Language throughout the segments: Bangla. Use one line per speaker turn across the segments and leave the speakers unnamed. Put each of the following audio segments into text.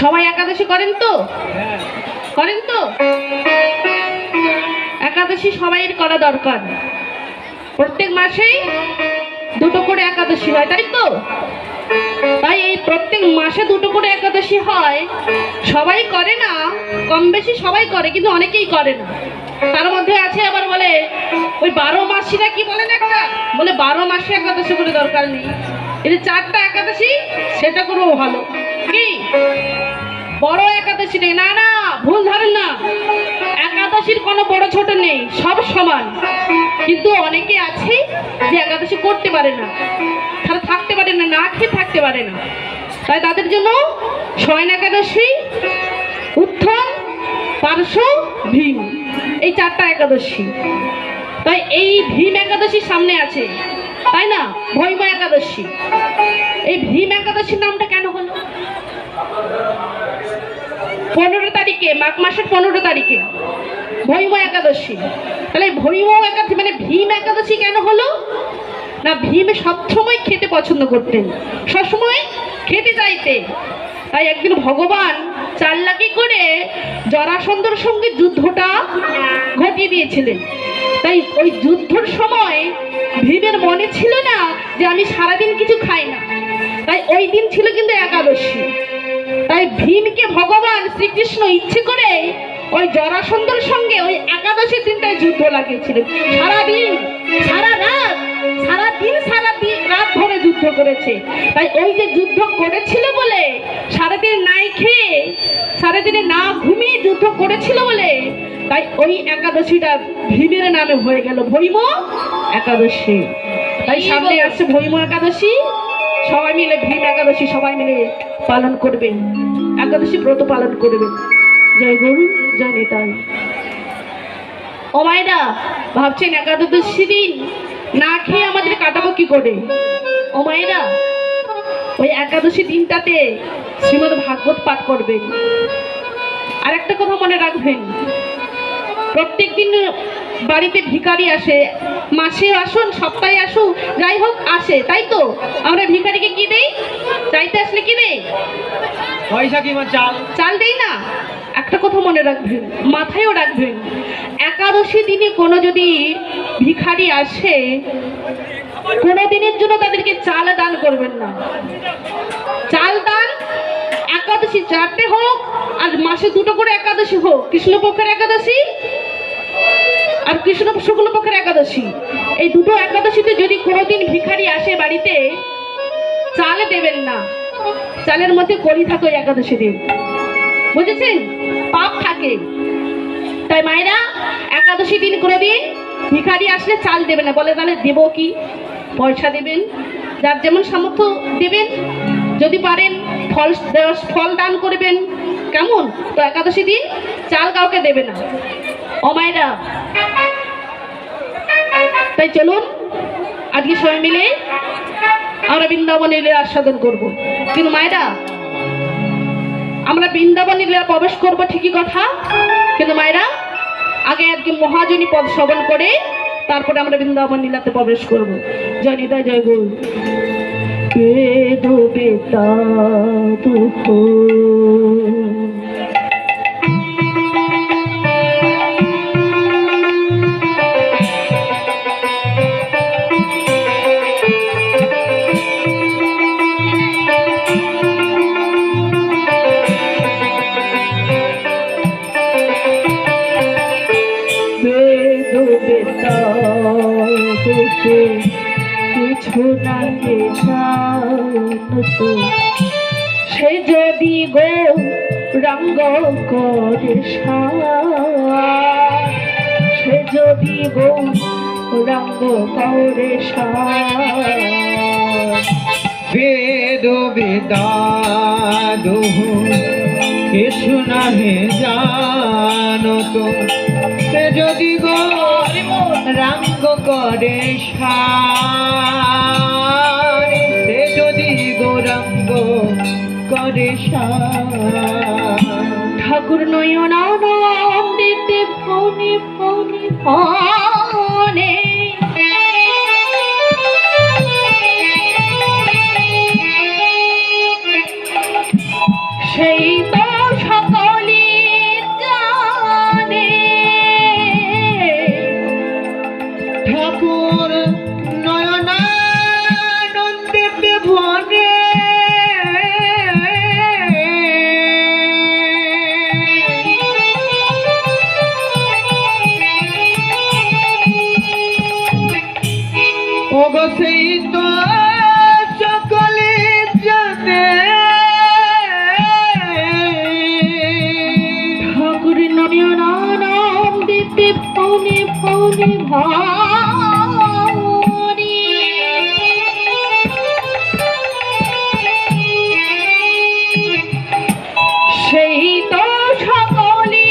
সবাই একাদশী করেন তো? করেন তো? একাদশী সবাইয়ের করা দরকার। প্রত্যেক মাসেই দুটো করে একাদশী হয়, তাই তো? তাই এই প্রত্যেক মাসে দুটো করে একাদশী হয়। সবাই করে না, কম বেশি সবাই করে, কিন্তু অনেকেই করে না। তার মধ্যে আছে আবার বলে ওই 12 মাসিরা কি বলেন একটা, বলে 12 মাসে একাদশী করে দরকার নেই, এই 4টা একাদশী সেটা করবো ভালো। কি বড় একাদশী নেই? না না, ভুল ধরেন না, একাদশীর কোনো বড় ছোট নেই, সব সমান। কিন্তু অনেকে আছে যে একাদশী করতে পারে না, তারা থাকতে পারে না, না খেয়ে থাকতে পারে না। তাই তাদের জন্য শয়ন একাদশী, উত্থন, পার্শ্ব, ভীম, এই 4টা একাদশী। তাই এই ভীম একাদশীর সামনে আছে, তাই না? ভৈম একাদশী। এই ভীম একাদশীর নামটা কেন হলো? 15 তারিখে, মাঘ মাসের 15 তারিখে ভৈম একাদশী। তাহলে ভৈম একাদশী মানে ভীম একাদশী কেন হলো না? ভীম সবসময় খেতে পছন্দ করতেন, সবসময় খেতে চাইতেন। তাই একদিন ভগবান চালাকি করে জরাসন্ধর সঙ্গে যুদ্ধটা ঘটিয়ে দিয়েছিলেন। তাই ওই যুদ্ধর সময় ভীমের মনে ছিল না যে আমি সারাদিন কিছু খাই না, তাই ওই দিন ছিল কিন্তু একাদশী। তাই ভীমকে ভগবান শ্রীকৃষ্ণ ইচ্ছে করে ওই জরাসন্ধর সঙ্গে ওই একাদশী দিনটায় যুদ্ধ লাগিয়েছিলেন। সারাদিন, সারা রাত, সারাদিন রাত ধরে যুদ্ধ করেছে। তাই ওই যে যুদ্ধ করেছিল বলে, সারাদিন নাই খেয়ে, সারাদিনে না ঘুমিয়ে যুদ্ধ করেছিল বলে, তাই ওই একাদশীটা ভীমের নামে হয়ে গেল ভৈম একাদশী। তাই সামনে আসছে ভৈম একাদশী, সবাই মিলে ভীম একাদশী সবাই মিলে পালন করবেন, একাদশী ব্রত পালন করবেন। জয় গুরু, জয় নিতাই। ও মায়েরা, ভাবছেন একাদশী দিন না খেয়ে আমাদের কাটাবো কি করে? ও মায়েরা, ওই একাদশী দিনটাতে শ্রীমদ ভাগবত পাঠ করবেন। আর একটা কথা মনে রাখবেন, প্রত্যেক দিন বাড়িতে ভিখারি আসে, মাসে আসুন, সপ্তাহে আসুন, যাই হোক আসে, তাই তো? আমরা ভিখারিকে কি দেই? চাইতে আসলে কি দেই?
পয়সা কিংবা চাল,
চাল দেই না। একটা কথা মনে রাখবেন, মাথায়ও রাখবেন, একাদশী দিনে কোনো যদি ভিখারি আসে, কোনো দিনের জন্য তাদেরকে চাল দান করবেন না। চাল দান একাদশী 4টে হোক, আর মাসে 2টো করে একাদশী হোক, কৃষ্ণপক্ষের একাদশী আর কৃষ্ণ শুক্লপক্ষের একাদশী, এই 2টো একাদশীতে যদি কোনোদিন ভিখারি আসে বাড়িতে, চাল দেবেন না। চালের মধ্যে কলি থাকে একাদশী দিন, বুঝেছেন? পাপ থাকে। তাই মায়েরা, একাদশী দিন কোনোদিন ভিখারি আসলে চাল দেবে না। বলে তাহলে দেবো কি? পয়সা দেবেন, যার যেমন সামর্থ্য দেবেন, যদি পারেন ফল দান করবেন, কেমন? তো একাদশী দিন চাল কাউকে দেবে না। ও মায়েরা, তাই চলুন আজকে সবাই মিলে আমরা বৃন্দাবনের লীলা আস্বাদন করব। কিন্তু মায়েরা, আমরা বৃন্দাবনের লীলা প্রবেশ করবো ঠিকই কথা, কিন্তু মায়েরা আগে আজকে মহাজনী পদ শ্রবণ করে তারপরে আমরা বৃন্দাবন লীলাতে প্রবেশ করব। জয় নিতাই, জয় গুরু। বেদবে তাদুহ কিছু নাগে জানত, সে যদি গৌরাঙ্গ করে সে যদি গৌরাঙ্গ করে
বেদ বেদাদু কিছু নাহি জানত, সে যদি গৌরাঙ্গ করে সে যদি গৌরাঙ্গ করে
ঠাকুর নয়নানন্দিতে ফনে ফনে ফনে হরি সেই তো সকলে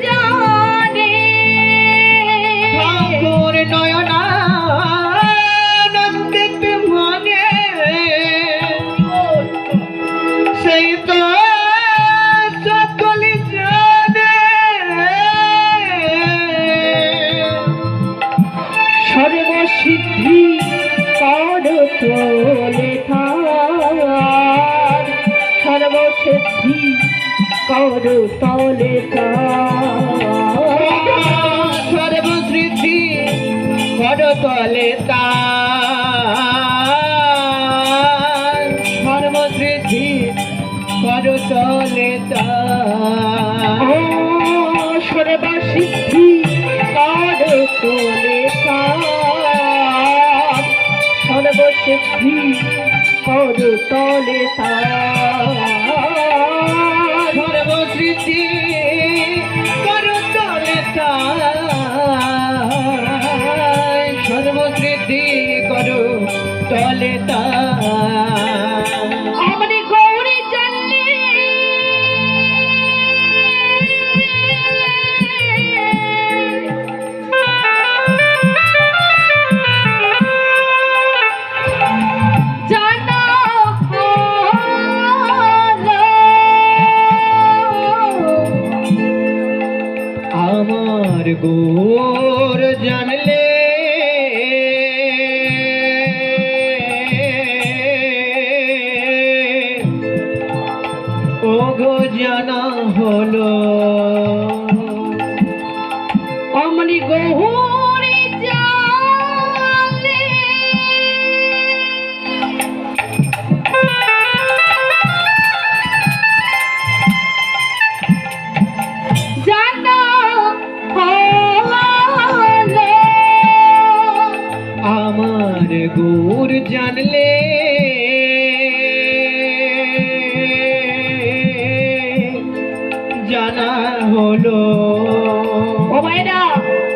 জানে
ঠাকুর নয়নানন্দিত মনে সেই তো সকলে জানে
সর্বসিদ্ধি কর তোলে থার সর্বসিদ্ধি কর তলে
সর্বসৃদ্ধি কর তলে তার সর্বসৃদ্ধি কর তলে তার
সর্বসিদ্ধি কর তোলে থার সর্বসিদ্ধি কর তলে তার
সর্বসৃষ্টি করো তলে তার সর্বসৃষ্টি করো তলে তার
আমরি গৌরী জানলে জানা
আমার গোর জানলে ও গো জানা হলো
আমরি গৌরী জানলে জানা হলো
আমার গোর জানলে জানা হলো
ও ভাইরা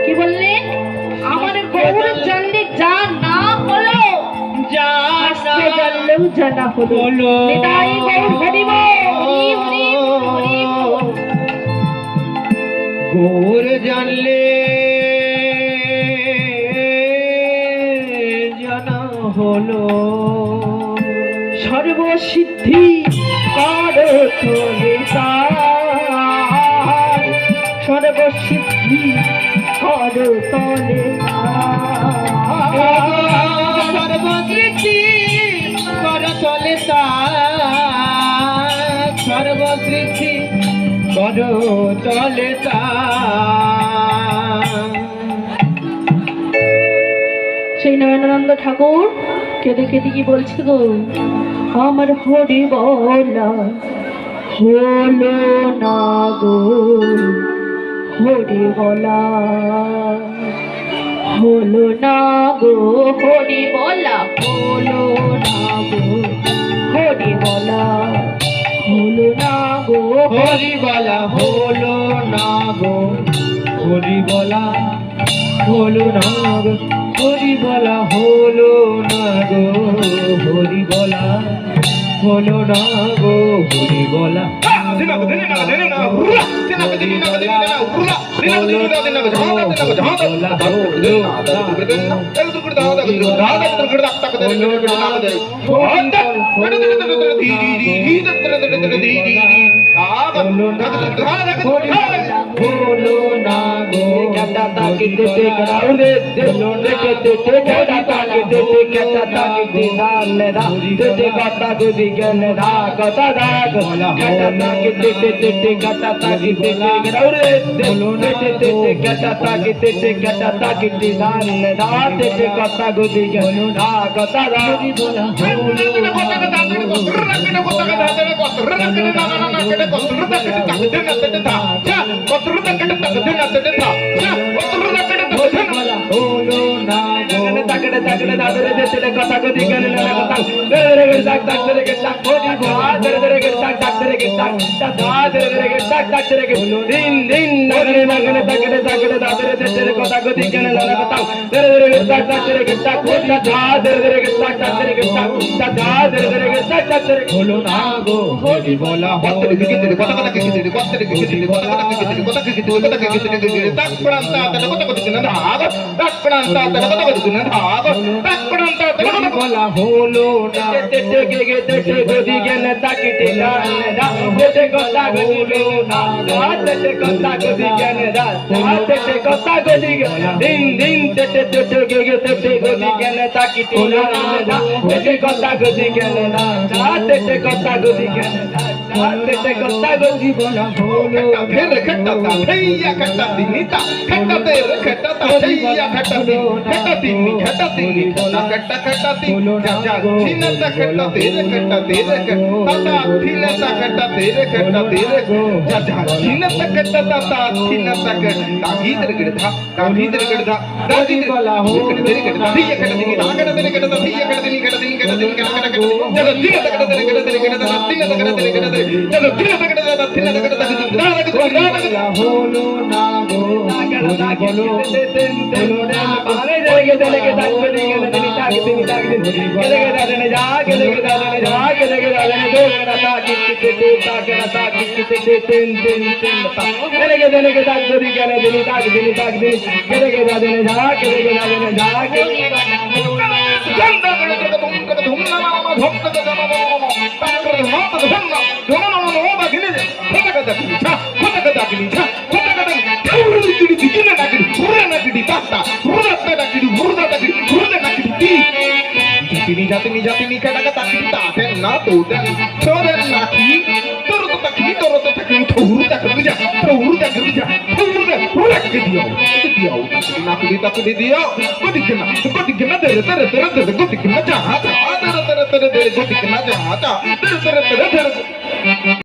কি বললেন আমার গৌর জানলে যা না হলো আজকে জানলেও জানা হলো নিতাই গৌর হরি বল, হরি হরি হরি বল।
গোর জানলে জানা হলো
সর্বসিদ্ধি কর তোলে তার সর্বসিদ্ধি কর তোলে তার
সর্বসৃষ্টি কর তলে তার সর্বসৃষ্টি কর তলে তার
সেই নয়নানন্দ ঠাকুর কেঁদে কেঁদে কি বলছে গো আমার হরি বলা হলো না গো হরি বলা হলো না গো হরি বলা হলো না গো হরি বলা হলো না গো
হরি বলা হলো না গো হরি বলা হলো না গো হরি বলা হলো না গো হরি বলা হলো না গো হরি বলা হলো না গো কাটা তাকিতে টেকরাউরে দেলো রেখেতে টেকরা তাকিতে টেকরা তাকিতে নালে রা তেতে কাটা গুদি গেলে রা কথা দা গোলা কাটা তাকিতে টেতে কাটা তাকিতে টেকরাউরে দেলো রেখেতে কাটা তাকিতে টেকরা তাকিতে নালে রা তেতে কাটা গুদি গেলে রা কথা দা বলা হলো না গো তাকড়ে তাকড়ে দাদরে দেতে কথা গদি গেলে না কথা রে রে টাক টাক রে গে টাক হরি বল রে রে গে টাক টাক রে গে টাক টাক রে রে গে টাক টাক রে গে দিন দিন রে নাগরে তাগরে তাগরে দাদরে তেরে কথা গদি কেনে না কথা রে রে রে তা তেরে গটা কোটা ধা রে রে গটা তেরে গটা কোটা ধা রে রে গটা তেরে হলো না গো হরি বলা হরি কথা কথা কে দিদি কথা কে দিদি কথা কথা কে দিদি কথা কে দিদি কথা কে দিদি তাক প্রান্তা তে কথা কথা না ধাগ তাক প্রান্তা তে কথা কথা না ধাগ তাক প্রান্তা তে কথা বলা হলো না তে গে গে তে গদি কেনে তাকিতে না তে কথা গদিলো না তে কথা গদি কেনে দা তে কথা গদি দিন দিন তে গে গে তে গদি কেনে তাকিতে না তে কথা গদি কেনে দা তে কথা গদি কেনে দা তে কথা গদি বলা হলো ফের খট্টা তা ভैया খট্টা দিনিতা খট্টা তে খট্টা তা भैया খট্টা দিনি খট্টা দিনি খট্টা খট্টা দিন যা যা ছিনতা খট্টা তে তাতা ছিনতা খট্টা তে যা যা ছিনতা খট্টা তাতা ছিনতা খট্টা গীতর গড়ধা গীতর গড়ধা দাদি বলা हो तेरे गड़धा भैया खट্টা দিনি আগড় তেরে গড়ধা भैया खट্টা দিনি চলো দিন তক তেরে গড়ধা দিন তক তেরে গড়ধা চলো দিন তক তেরে গড়ধা দিন তক তেরে গড়ধা হলো না গো বলো বলো না পারে রেগে দেলে তাক করে গেলে দিনি তাক দিনি গেলে দাদনে যা গেলে দাদনে যা গেলে দাদনে দো না তা কিতে দো তাক না তা কিতে তিন তা গেলে দেলে তাক করে গেলে দিনি তাক দিনি গেলে দাদনে যা গেলে দাদনে যা জন্দা করে তো ধুম না মামা ধুম তো জামা মামা তাক করে মাত ধুম না ধুম না মামা ও বাগিনে কথা কথা ছা কথা কথা ছা কথা কথা উড়ি দিনে নাকি উড়ে নাকি তাতা উড়ে নাকি উড়ে নাকি জাতিনি কাটা তাকি তাতে না তো দেন তোরে নাকি তোর তো তাকি ঠুরু তাকি যা ঠুরু দিও নাকি দিও কোটি কেনা তেরে কোটি কেনা যা তেরে গতি কেনা যা তেরে